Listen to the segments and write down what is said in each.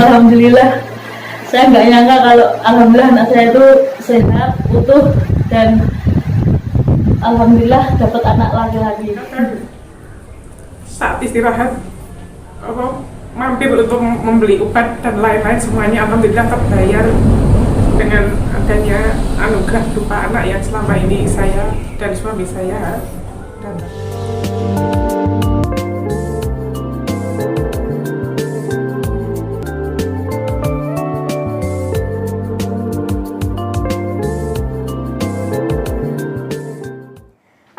Alhamdulillah, saya nggak nyangka kalau alhamdulillah anak saya itu sehat, utuh, dan alhamdulillah dapat anak laki-laki. Saat istirahat, mampir untuk membeli obat dan lain-lain, semuanya alhamdulillah terbayar dengan adanya anugerah berupa anak yang selama ini saya dan suami saya dapat.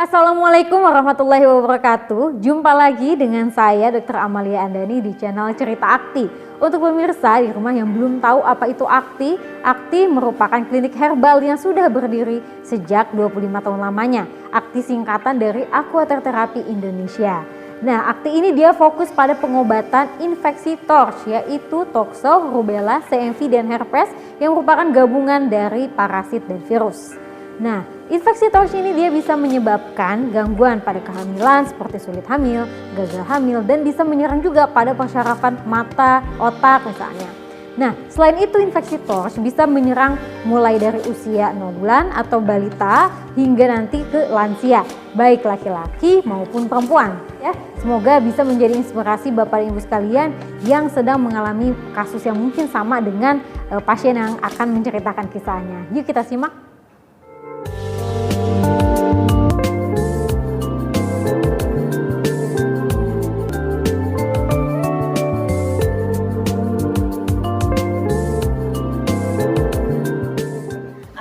Assalamualaikum warahmatullahi wabarakatuh. Jumpa lagi dengan saya Dr. Amalia Andani di channel Cerita Akti. Untuk pemirsa di rumah yang belum tahu apa itu Akti, Akti merupakan klinik herbal yang sudah berdiri sejak 25 tahun lamanya. Akti singkatan dari Aquater Therapy Indonesia. Nah, Akti ini dia fokus pada pengobatan infeksi TORCH, yaitu toxo, rubella, CMV, dan herpes yang merupakan gabungan dari parasit dan virus. Nah, infeksi TORCH ini dia bisa menyebabkan gangguan pada kehamilan seperti sulit hamil, gagal hamil, dan bisa menyerang juga pada persyarafan mata, otak misalnya. Nah, selain itu infeksi TORCH bisa menyerang mulai dari usia 0 bulan atau balita hingga nanti ke lansia, baik laki-laki maupun perempuan. Ya, semoga bisa menjadi inspirasi Bapak dan Ibu sekalian yang sedang mengalami kasus yang mungkin sama dengan pasien yang akan menceritakan kisahnya. Yuk kita simak.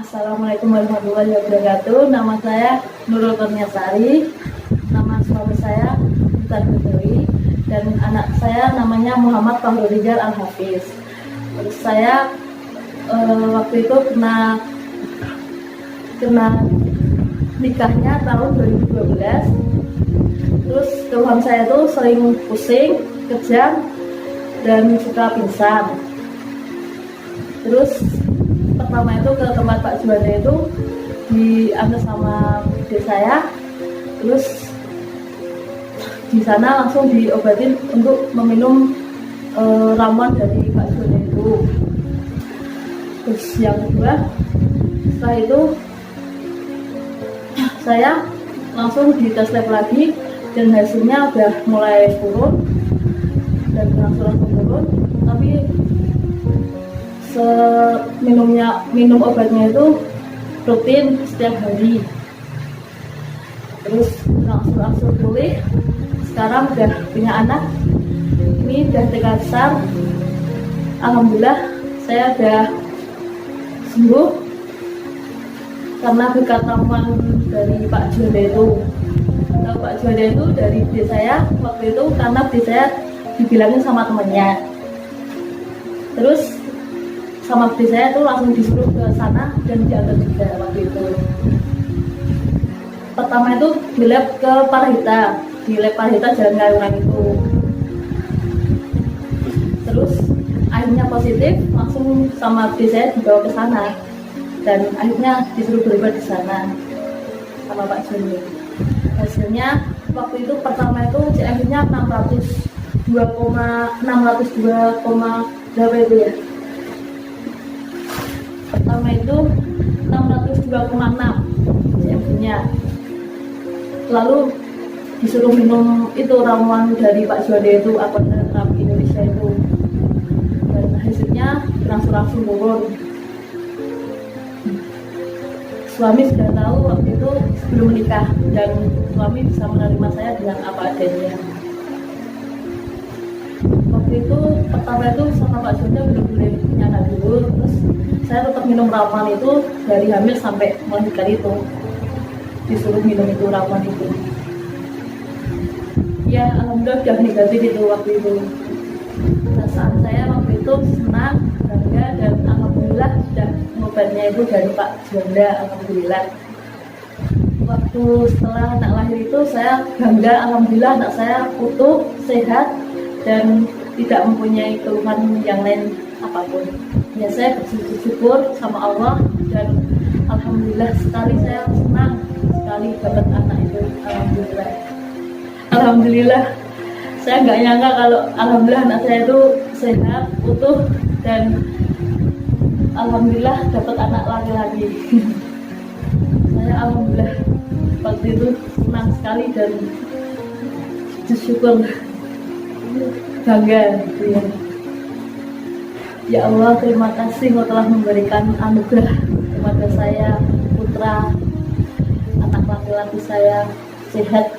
Assalamualaikum warahmatullahi wabarakatuh. Nama saya Nurul Kurniasari, nama suami saya Butan Buteri, dan anak saya namanya Muhammad Fahrurijal Al-Hafiz. Terus saya waktu itu kena nikahnya tahun 2012. Terus keluhan saya itu sering pusing, kejang, dan suka pingsan. Terus pertama itu ke tempat Pak Juanda itu diantar sama bude saya, terus di sana langsung diobatin untuk meminum ramuan dari Pak Juanda itu. Terus yang kedua, setelah itu saya langsung dites lab lagi dan hasilnya udah mulai turun dan langsung turun, tapi minum obatnya itu rutin setiap hari. Terus langsung pulih. Sekarang udah punya anak, ini udah TK besar. Alhamdulillah saya udah sembuh karena berkat ramuan dari Pak Juanda itu. Kalau Pak Juanda itu dari bude saya waktu itu karena bude saya dibilangin sama temennya. Terus sama bude saya tuh langsung disuruh ke sana dan diantar juga waktu itu. Pertama itu di lab ke Parahita, di lab Parahita Jalan Kayuran itu. Terus akhirnya positif, langsung sama bude saya dibawa ke sana dan akhirnya disuruh berobat di sana sama Pak Joni. Hasilnya waktu itu pertama itu CMV-nya 602,berapa itu ya? Pertama itu 602,6 CMV-nya. Lalu disuruh minum itu ramuan dari Pak Juanda itu, Aquater Therapy Indonesia itu, dan hasilnya langsung turun. Suami sudah tahu waktu itu sebelum menikah, dan suami bisa menerima saya dengan apa adanya. Waktu itu pertama itu sama Pak Juanda belum boleh nyata dulu, terus saya tetap minum ramuan itu dari hamil sampai melahirkan itu, disuruh minum itu ramuan itu. Ya alhamdulillah udah negatif itu waktu itu. Perasaan saya waktu itu senang, bangga, dan alhamdulillah sudah obatnya itu dari Pak Juanda, alhamdulillah. Waktu setelah anak lahir itu saya bangga, alhamdulillah anak saya utuh, sehat, dan tidak mempunyai keluhan yang lain apapun. Ya saya bersyukur sama Allah, dan alhamdulillah sekali saya senang sekali dapat anak itu, alhamdulillah. Alhamdulillah Saya nggak nyangka kalau alhamdulillah anak saya itu sehat, utuh, dan alhamdulillah dapat anak laki-laki. Saya alhamdulillah waktu itu senang sekali dan bersyukur, bangga gitu ya. Ya Allah, terima kasih Engkau telah memberikan anugerah kepada saya, putra, anak laki-laki saya sehat.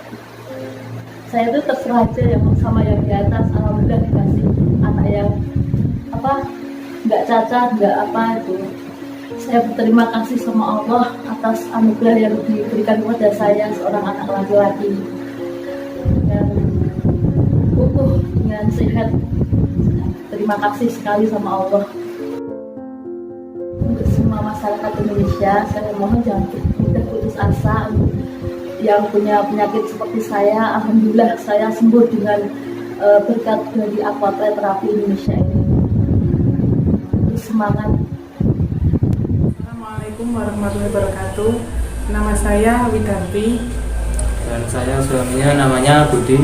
Saya itu terserah aja yang sama yang di atas. Alhamdulillah dikasih anak yang nggak cacat, nggak apa itu. Saya berterima kasih sama Allah atas anugerah yang diberikan kepada saya, seorang anak laki-laki yang utuh dengan sehat. Terima kasih sekali sama Allah. Untuk semua masyarakat Indonesia, saya mohon jangan mudah putus asa. Yang punya penyakit seperti saya, alhamdulillah saya sembuh dengan berkat dari Aquatrade Terapi Indonesia ini. Semangat. Assalamualaikum warahmatullahi wabarakatuh. Nama saya Widarti. Dan saya suaminya namanya Budi.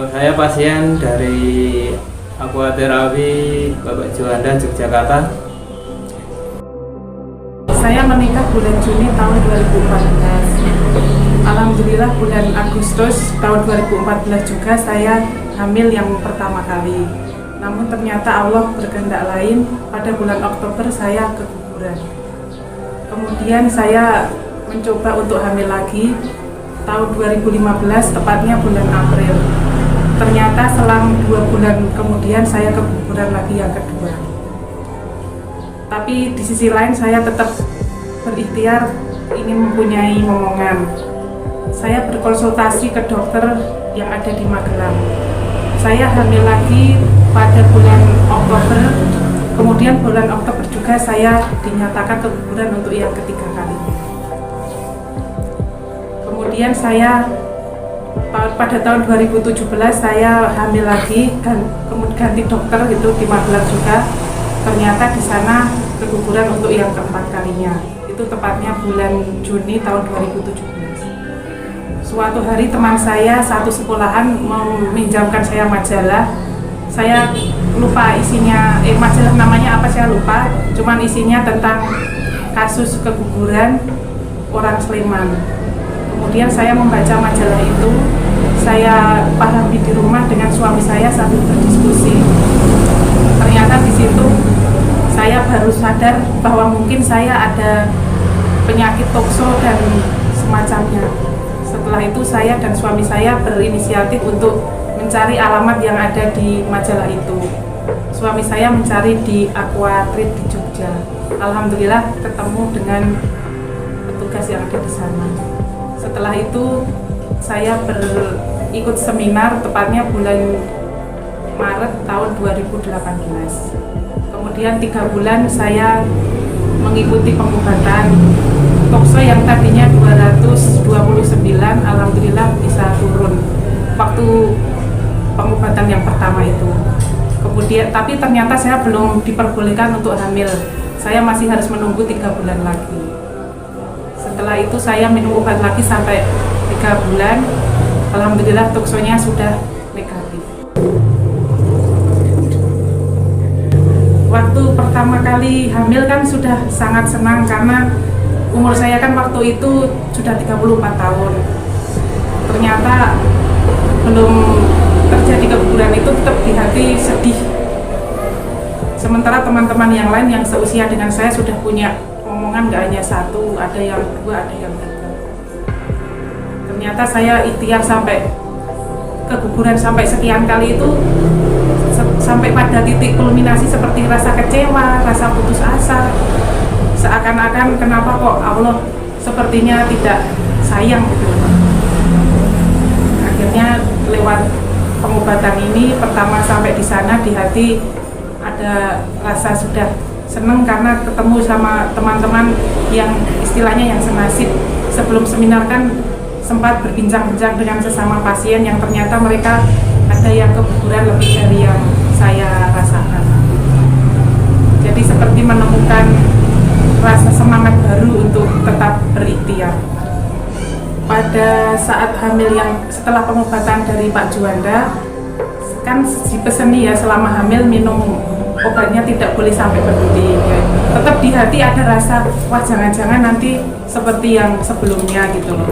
Saya pasien dari Aquaterapi Bapak Juanda, Yogyakarta. Saya menikah bulan Juni tahun 2014. Alhamdulillah bulan Agustus tahun 2014 juga saya hamil yang pertama kali. Namun ternyata Allah berkehendak lain, pada bulan Oktober saya keguguran. Kemudian saya mencoba untuk hamil lagi tahun 2015, tepatnya bulan April. Ternyata selang 2 bulan kemudian saya keguguran lagi yang kedua. Tapi di sisi lain saya tetap berikhtiar ingin mempunyai momongan. Saya berkonsultasi ke dokter yang ada di Magelang. Saya hamil lagi pada bulan Oktober, kemudian bulan Oktober juga saya dinyatakan keguguran untuk yang ketiga kali. Kemudian saya pada tahun 2017 saya hamil lagi, kemudian ganti dokter gitu di Magelang juga. Ternyata di sana keguguran untuk yang keempat kalinya. Itu tepatnya bulan Juni tahun 2017. Suatu hari teman saya satu sekolahan meminjamkan saya majalah. Saya lupa isinya, majalah namanya apa saya lupa. Cuman isinya tentang kasus keguguran orang Sleman. Kemudian saya membaca majalah itu, saya pahami di rumah dengan suami saya sambil berdiskusi. Ternyata di situ saya baru sadar bahwa mungkin saya ada penyakit tokso dan semacamnya. Setelah itu saya dan suami saya berinisiatif untuk mencari alamat yang ada di majalah itu. Suami saya mencari di Aquatrade di Jogja. Alhamdulillah ketemu dengan petugas yang ada di sana. Setelah itu saya ikut seminar tepatnya bulan Maret tahun 2018. Kemudian 3 bulan saya mengikuti pengobatan. Tokso yang tadinya 229, alhamdulillah bisa turun waktu pengobatan yang pertama itu. Kemudian, tapi ternyata saya belum diperbolehkan untuk hamil. Saya masih harus menunggu 3 bulan lagi. Setelah itu saya minum obat lagi sampai 3 bulan. Alhamdulillah toksonya sudah negatif. Waktu pertama kali hamil kan sudah sangat senang karena umur saya kan waktu itu sudah 34 tahun. Ternyata belum terjadi keguguran itu tetap di hati sedih. Sementara teman-teman yang lain yang seusia dengan saya sudah punya omongan, gak hanya 1, ada yang 2, ada yang 3. Ternyata saya ikhtiar sampai keguguran sampai sekian kali itu, sampai pada titik kulminasi seperti rasa kecewa, rasa putus asa. Seakan-akan kenapa kok Allah sepertinya tidak sayang gitu. Akhirnya lewat pengobatan ini, pertama sampai di sana di hati ada rasa sudah senang karena ketemu sama teman-teman yang istilahnya yang senasib. Sebelum seminar kan sempat berbincang-bincang dengan sesama pasien yang ternyata mereka ada yang keguguran lebih dari yang saya rasakan. Jadi seperti menemukan rasa semangat baru untuk tetap berikhtiar. pada saat hamil yang setelah pengobatan dari Pak Juanda, kan dipeseni ya selama hamil minum obatnya tidak boleh sampai berhenti ya. Tetap di hati ada rasa, wah jangan-jangan nanti seperti yang sebelumnya gitu loh.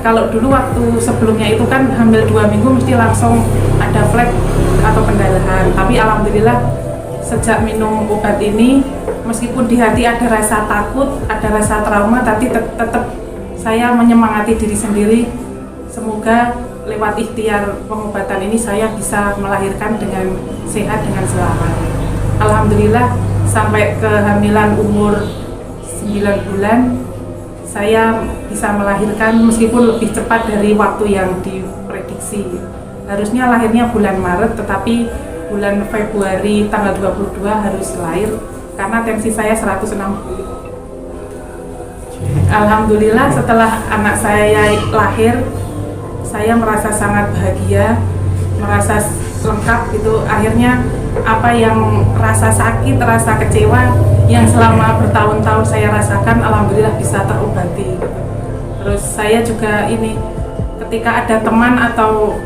Kalau dulu waktu sebelumnya itu kan hamil 2 minggu mesti langsung ada flek atau pendarahan, tapi alhamdulillah sejak minum obat ini meskipun di hati ada rasa takut, ada rasa trauma, tapi tetap saya menyemangati diri sendiri, semoga lewat ikhtiar pengobatan ini saya bisa melahirkan dengan sehat, dengan selamat. Alhamdulillah sampai kehamilan umur 9 bulan saya bisa melahirkan meskipun lebih cepat dari waktu yang diprediksi. Harusnya lahirnya bulan Maret, tetapi bulan Februari tanggal 22 harus lahir karena tensi saya 160. Alhamdulillah setelah anak saya lahir, saya merasa sangat bahagia, merasa lengkap gitu. Akhirnya apa yang rasa sakit, rasa kecewa yang selama bertahun-tahun saya rasakan, alhamdulillah bisa terobati gitu. Terus saya juga ini, ketika ada teman atau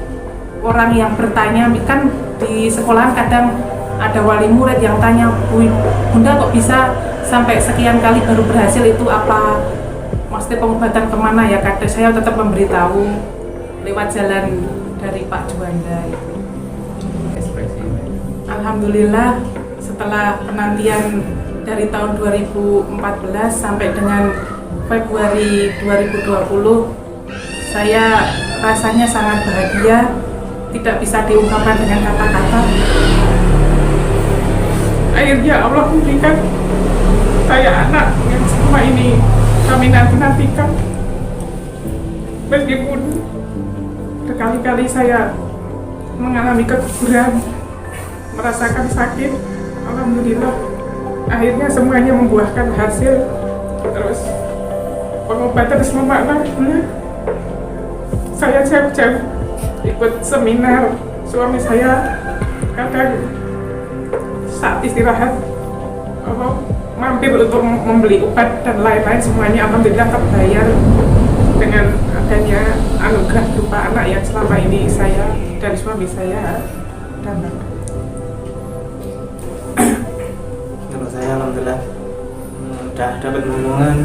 orang yang bertanya, kan di sekolahan kadang ada wali murid yang tanya, Bunda kok bisa sampai sekian kali baru berhasil, itu apa? Maksudnya pengobatan kemana ya? Kadang saya tetap memberitahu lewat jalan dari Pak Juanda itu. Alhamdulillah setelah penantian dari tahun 2014 sampai dengan Februari 2020, saya rasanya sangat bahagia, tidak bisa diungkapkan dengan kata-kata. Akhirnya Allah memberikan saya anak yang selama ini kami nanti-nantikan. Meskipun berkali-kali saya mengalami keguguran, merasakan sakit, alhamdulillah akhirnya semuanya membuahkan hasil. Terus pengobatan selama 6 bulan saya jauh-jauh ikut seminar. Suami saya kadang saat istirahat mampir untuk membeli obat dan lain-lain, semuanya alhamdulillah terbayar dengan adanya anugerah berupa anak yang selama ini saya dan suami saya dapat. Kalau saya alhamdulillah sudah dapat momongan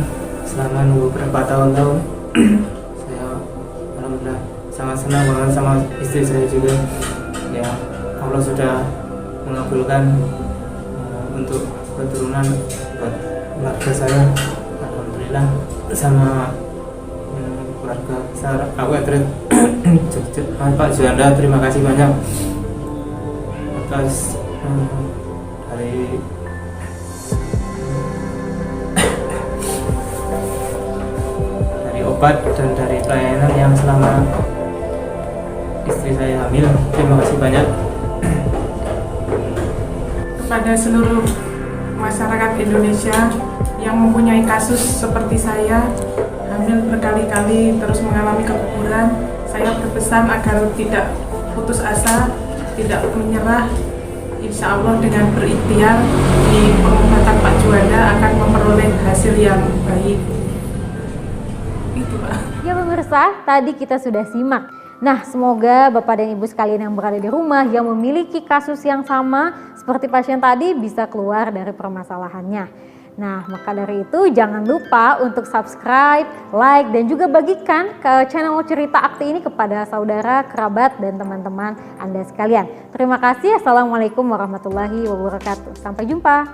selama beberapa tahun-tahun. Saya alhamdulillah sangat senang banget sama istri saya juga. Ya Allah sudah mengabulkan untuk keturunan buat keluarga saya, alhamdulillah. Sama keluarga besar aku Pak Juanda, terima kasih banyak atas dari obat dan dari pelayanan yang selama istri saya hamil. Terima kasih banyak kepada seluruh masyarakat Indonesia yang mempunyai kasus seperti saya, hamil berkali-kali terus mengalami keguguran. Saya berpesan agar tidak putus asa, tidak menyerah. Insya Allah dengan berikhtiar di pengobatan Pak Juanda akan memperoleh hasil yang baik. Itu Pak. Ya pemirsa, tadi kita sudah simak. Nah, semoga Bapak dan Ibu sekalian yang berada di rumah yang memiliki kasus yang sama seperti pasien tadi bisa keluar dari permasalahannya. Nah, maka dari itu jangan lupa untuk subscribe, like, dan juga bagikan ke channel Cerita Akti ini kepada saudara, kerabat, dan teman-teman Anda sekalian. Terima kasih. Assalamualaikum warahmatullahi wabarakatuh. Sampai jumpa.